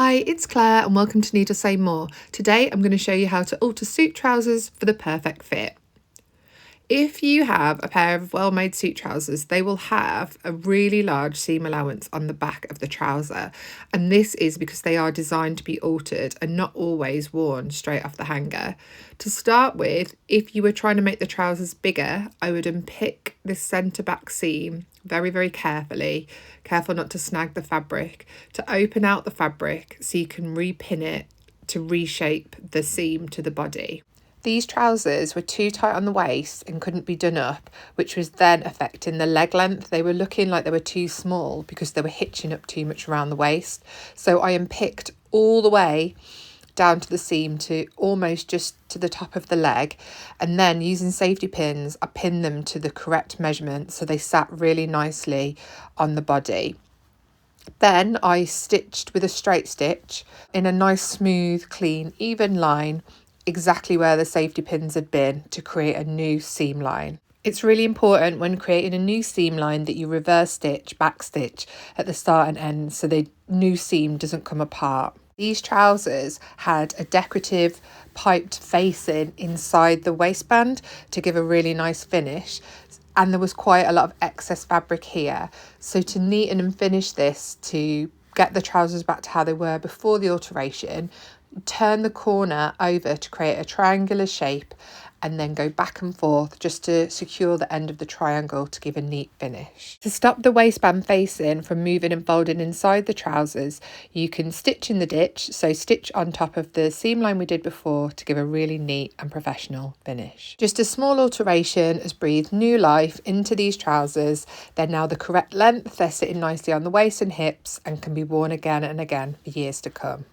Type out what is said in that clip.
Hi, it's Claire and welcome to Need to Say More. Today I'm going to show you how to alter suit trousers for the perfect fit. If you have a pair of well-made suit trousers, they will have a really large seam allowance on the back of the trouser, and this is because they are designed to be altered and not always worn straight off the hanger. To start with, if you were trying to make the trousers bigger, I would unpick this centre back seam very carefully, careful not to snag the fabric, to open out the fabric so you can repin it to reshape the seam to the body. These trousers were too tight on the waist and couldn't be done up, which was then affecting the leg length. They were looking like they were too small because they were hitching up too much around the waist. So I unpicked all the way down to the seam to almost just to the top of the leg, and then using safety pins I pinned them to the correct measurement so they sat really nicely on the body. Then I stitched with a straight stitch in a nice smooth clean even line exactly where the safety pins had been to create a new seam line. It's really important when creating a new seam line that you reverse stitch, back stitch at the start and end so the new seam doesn't come apart. These trousers had a decorative piped facing inside the waistband to give a really nice finish, and there was quite a lot of excess fabric here. So to neaten and finish this, to get the trousers back to how they were before the alteration, turn the corner over to create a triangular shape and then go back and forth just to secure the end of the triangle to give a neat finish. To stop the waistband facing from moving and folding inside the trousers, you can stitch in the ditch, so stitch on top of the seam line we did before to give a really neat and professional finish. Just a small alteration has breathed new life into these trousers. They're now the correct length, they're sitting nicely on the waist and hips and can be worn again and again for years to come.